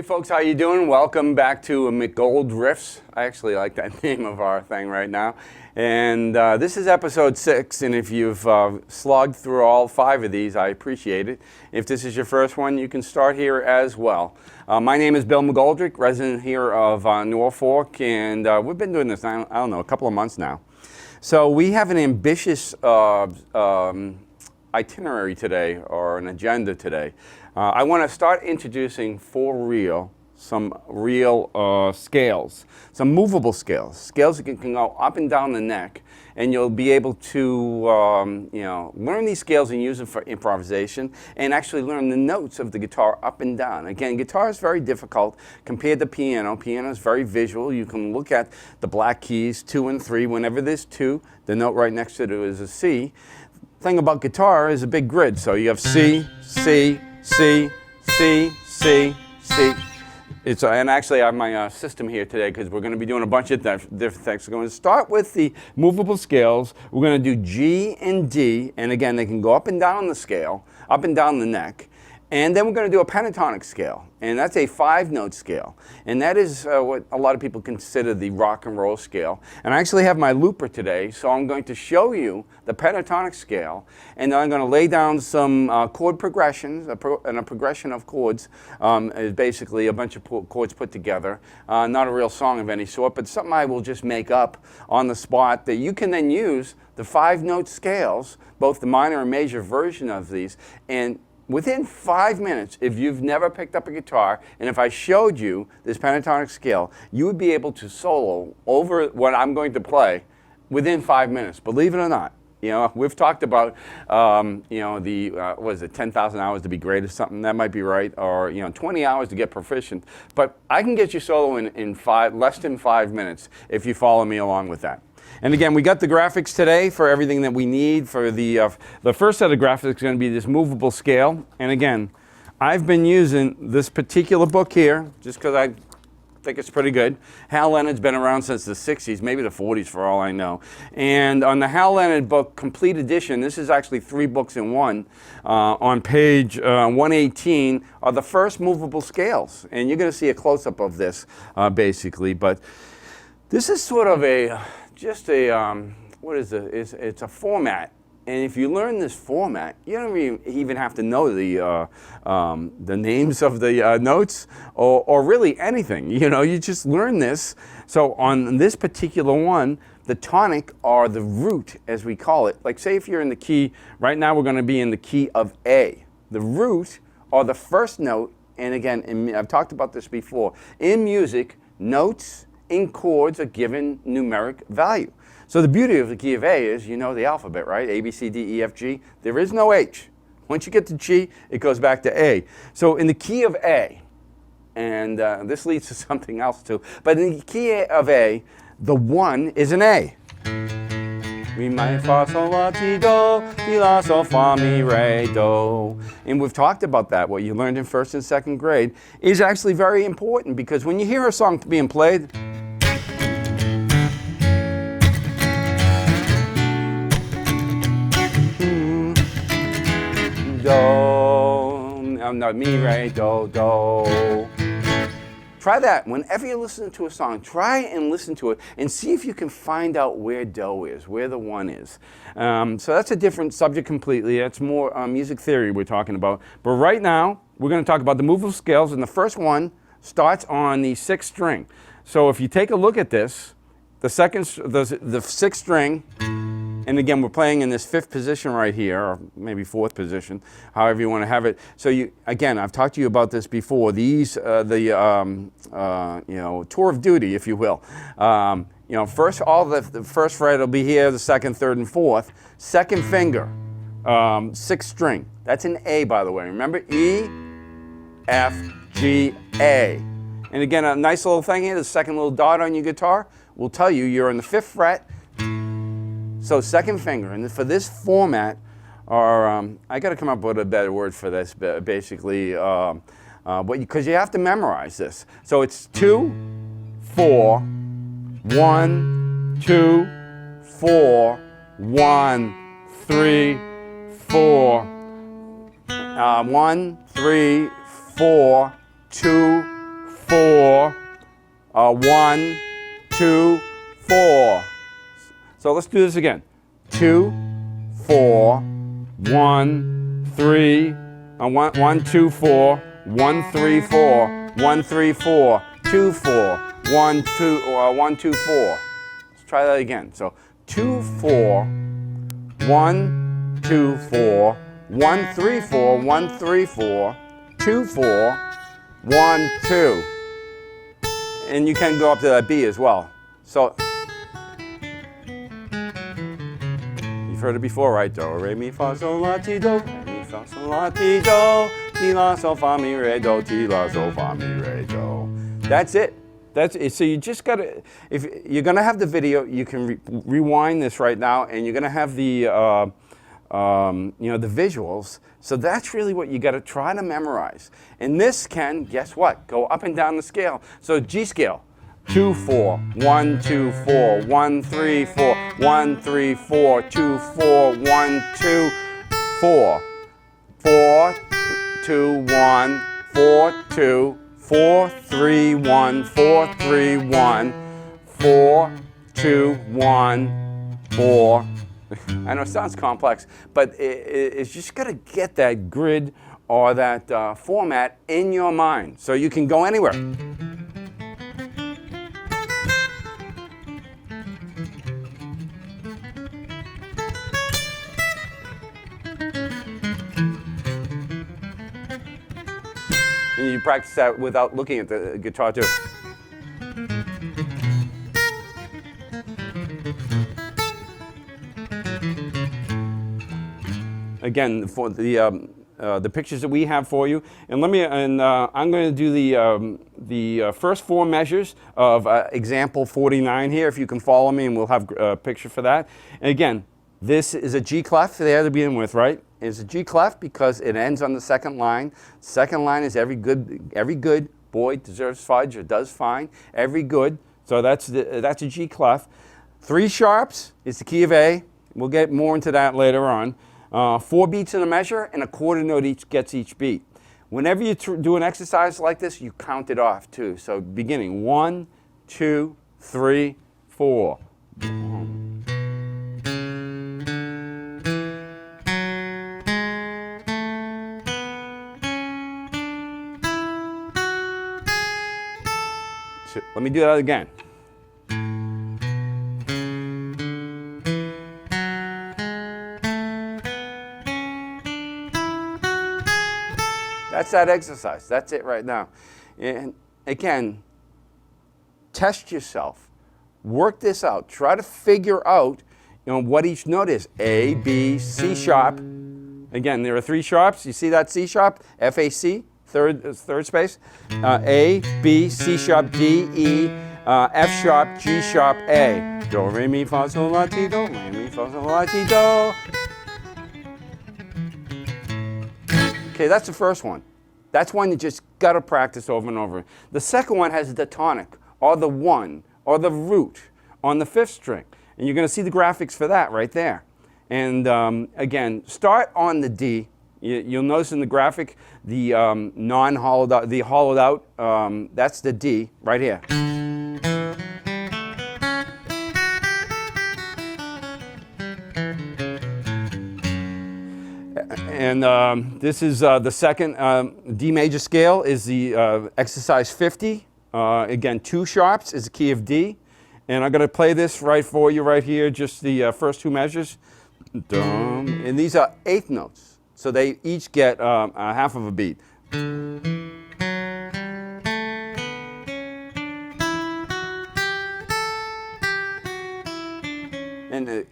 Hey folks, how you doing? Welcome back to McGold-riffs. I actually like that name of our thing right now. And this is episode 6, and if you've slogged through all 5 of these, I appreciate it. If this is your first one, you can start here as well. My name is Bill McGoldrick, resident here of Norfolk, and we've been doing this, I don't know, a couple of months now. So we have an ambitious itinerary today, or an agenda today. I want to start introducing some real scales, some movable scales, scales that can go up and down the neck, and you'll be able to learn these scales and use them for improvisation and actually learn the notes of the guitar up and down. Again, guitar is very difficult compared to piano. Piano is very visual. You can look at the black keys, 2 and 3. Whenever there's 2, the note right next to it is a C. Thing about guitar is a big grid, so you have C, C, C, C, C, C. And actually I have my system here today because we're going to be doing a bunch of different things. We're going to start with the movable scales. We're going to do G and D, and again they can go up and down the scale, up and down the neck. And then we're going to do a pentatonic scale, and that's a 5-note scale. And that is what a lot of people consider the rock and roll scale. And I actually have my looper today, so I'm going to show you the pentatonic scale, and then I'm going to lay down some chord progressions, and a progression of chords is basically a bunch of chords put together. Not a real song of any sort, but something I will just make up on the spot that you can then use the 5-note scales, both the minor and major version of these, and within 5 minutes, if you've never picked up a guitar, and if I showed you this pentatonic scale, you would be able to solo over what I'm going to play within 5 minutes, believe it or not. You know, we've talked about, what is it, 10,000 hours to be great or something, that might be right, or, 20 hours to get proficient. But I can get you solo in less than 5 minutes if you follow me along with that. And again, we got the graphics today for everything that we need. For the first set of graphics is going to be this movable scale. And again, I've been using this particular book here just because I think it's pretty good. Hal Leonard's been around since the 60s, maybe the 40s for all I know. And on the Hal Leonard book, Complete Edition, this is actually 3 books in one. On page 118 are the first movable scales. And you're going to see a close-up of this, basically. But this is sort of it's a format, and if you learn this format, you don't even have to know the names of the notes or really anything. You just learn this. So on this particular one, the tonic, or the root as we call it, like say if you're in the key, right now we're going to be in the key of A. The root, or the first note, and again, I've talked about this before, in music, notes in chords are given numeric value. So the beauty of the key of A is, the alphabet, right? A, B, C, D, E, F, G. There is no H. Once you get to G, it goes back to A. So in the key of A, and this leads to something else too, but in the key of A, the 1 is an A. Mi, mi, fa, sol, la, ti, do, ti, la, sol, fa, mi, re, do. And we've talked about that. What you learned in 1st and 2nd grade is actually very important, because when you hear a song being played, do, no, mi, re, do, do. Try that. Whenever you listen to a song, try and listen to it and see if you can find out where do is, where the 1 is. So that's a different subject completely. That's more music theory we're talking about. But right now, we're going to talk about the movable scales, and the first one starts on the 6th string. So if you take a look at this, the 6th string, and again, we're playing in this 5th position right here, or maybe 4th position, however you want to have it. So again, I've talked to you about this before. These, tour of duty, if you will. First, the first fret will be here, the 2nd, 3rd, and 4th. 2nd finger, 6th string. That's an A, by the way. Remember, E, F, G, A. And again, a nice little thing here, the 2nd little dot on your guitar will tell you you're on the 5th fret. So 2nd finger, and for this format, I got to come up with a better word for this, basically, because you have to memorize this. So it's 2, 4, 1, 2, 4, 1, 3, 4, 1, 3, 4, 2, 4, 1, 2, 4. So let's do this again. 2, 4, 1, 3, 1, 2, 4, 1, 3, 4, 1, 3, 4, 2, 4, 1, 2, 1, 2, 4. Let's try that again. So 2, 4, 1, 2, 4, 1, 3, 4, 1, 3, 4, 2, 4, 1, 2. And you can go up to that B as well. So you've heard it before, right? Do, re, mi, fa, sol, la, ti, do. Re, mi, fa, sol, la, ti, do. Ti, la, sol, fa, mi, re, do. Ti, la, sol, fa, mi, re, do. That's it. That's it. So you just gotta, if you're gonna have the video, you can rewind this right now, and you're gonna have the, you know, the visuals. So that's really what you got to try to memorize. And this can, guess what? Go up and down the scale. So G scale, 2, 4, 1, 2, 4, 1, 3, 4, 1, 3, 4, 2, 4, 1, 2, 4, 4, 2, 1, 4, 2, 4, 3, 1, 4, 3, 1, 4, 2, 1, 4. I know it sounds complex, but it's just got to get that grid or that format in your mind so you can go anywhere. And you practice that without looking at the guitar too. Again, for the pictures that we have for you, and I'm going to do the first 4 measures of example 49 here. If you can follow me, and we'll have a picture for that. And again, this is a G clef there to begin with, right? It's a G clef because it ends on the second line. Second line is every good boy deserves fudge or does fine. Every good. So that's a G clef. 3 sharps is the key of A. We'll get more into that later on. 4 beats in a measure, and a quarter note gets each beat. Whenever you do an exercise like this, you count it off too. So beginning 1, 2, 3, 4. Let me do that again. That's that exercise. That's it right now. And again, test yourself. Work this out. Try to figure out, you know, what each note is. A, B, C sharp. Again, there are 3 sharps. You see that C sharp? F, A, C, third space. A, B, C sharp, D, E, F sharp, G sharp, A. Do, re, mi, fa, sol, la, ti, do. Re, mi, fa, sol, la, ti, do. Okay, that's the first one. That's one you just got to practice over and over. The second one has the tonic, or the 1, or the root on the 5th string. And you're going to see the graphics for that right there. And again, start on the D. You'll notice in the graphic the non-hollowed out, the hollowed out, that's the D right here. And this is the second D major scale is the exercise 50. Again, 2 sharps is the key of D. And I'm going to play this right for you right here, just the first 2 measures. Dum. And these are 8th notes. So they each get a half of a beat. And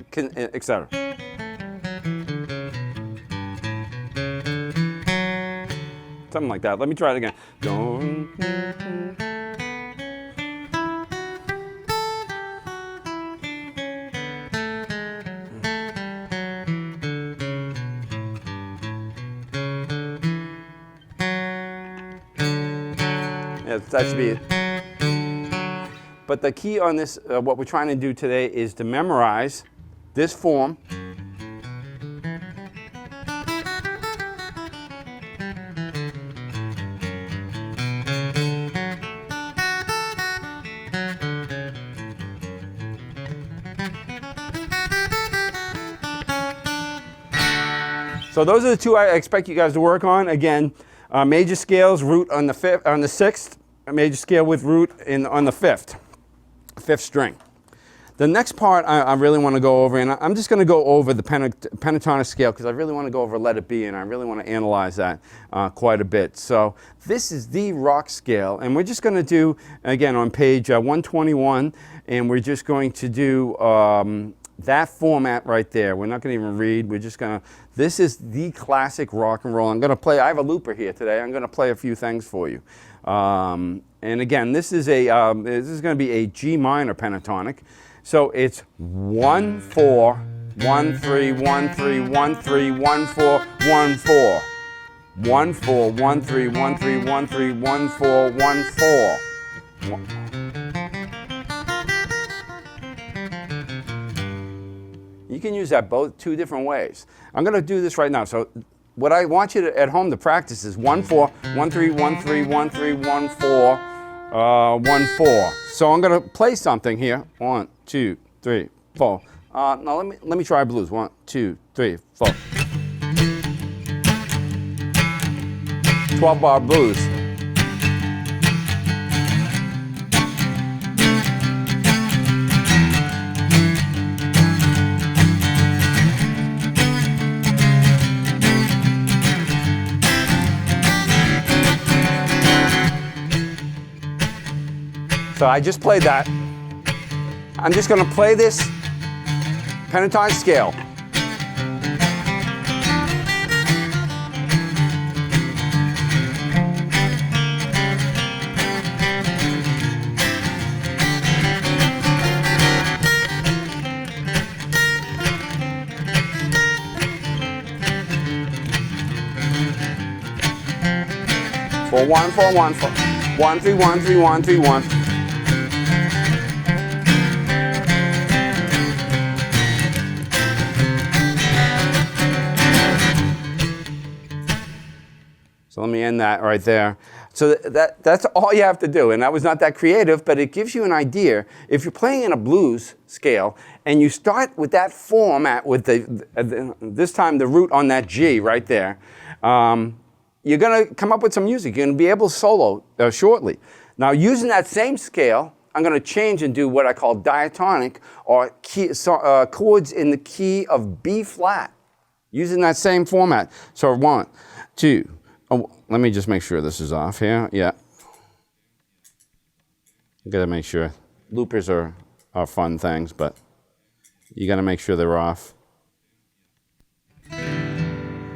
etc. Something like that. Let me try it again. Yeah, that should be it. But the key on this, what we're trying to do today, is to memorize this form. So those are the two I expect you guys to work on. Again, major scales, root on the fifth, on the sixth, a major scale with root on the fifth string. The next part I really want to go over, and I'm just going to go over the pentatonic scale because I really want to go over Let It Be, and I really want to analyze that quite a bit. So this is the rock scale, and we're just going to do, again, on page 121, and we're just going to do that format right there. We're not going to even read. We're just going to, this is the classic rock and roll. I'm going to play, I have a looper here today. I'm going to play a few things for you. And again, this is going to be a G minor pentatonic. So it's 1 4 1 3 1 3 1 3 1 4 1 4 1 4 1 3 1 3 1 3 1 4 1 4. You can use that both two different ways. I'm going to do this right now. So what I want you to, at home to practice is 1 4 1 3 1 3 1 3 1 4 1 4. So I'm going to play something here. 1 2 3 4. Now let me try blues. 1 2 3 4. 12-bar blues. So I just played that. I'm just going to play this pentatonic scale. For 1 4 1 4 1 3 1 3 1 3 1. So let me end that right there. So that's all you have to do. And that was not that creative, but it gives you an idea. If you're playing in a blues scale and you start with that format with this time the root on that G right there, you're going to come up with some music. You're going to be able to solo shortly. Now using that same scale, I'm going to change and do what I call diatonic or chords in the key of B flat using that same format. So 1 2. Oh, let me just make sure this is off here. Yeah. You gotta make sure. Loopers are fun things, but you gotta make sure they're off.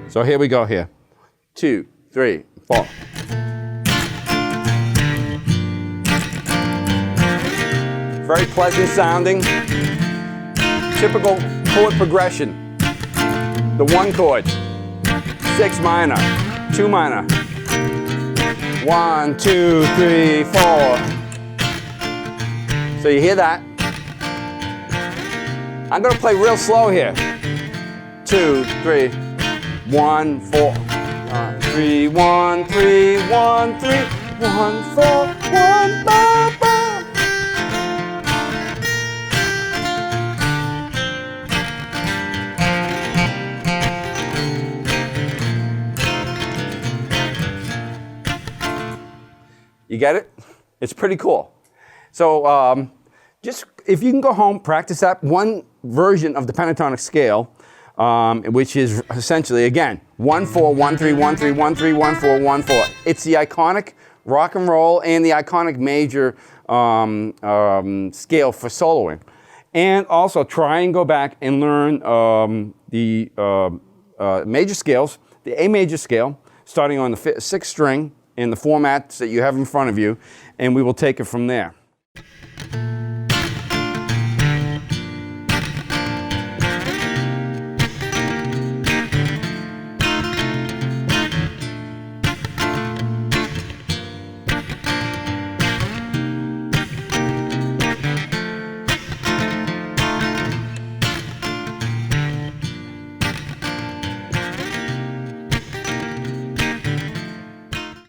So here we go here. 2 3 4. Very pleasant sounding. Typical chord progression. The 1 chord. 6 minor. 2 minor. 1 2 3 4. So you hear that? I'm going to play real slow here. 2 3 1 4 3 1 3 1 3 1 4 1 ba, ba. You get it? It's pretty cool. So just if you can go home, practice that one version of the pentatonic scale, which is essentially, again, 1 4 1 3 1 3 1 3 1 4 1 4. It's the iconic rock and roll and the iconic major scale for soloing. And also try and go back and learn the major scales, the A major scale, starting on the 6th string, in the formats that you have in front of you, and we will take it from there.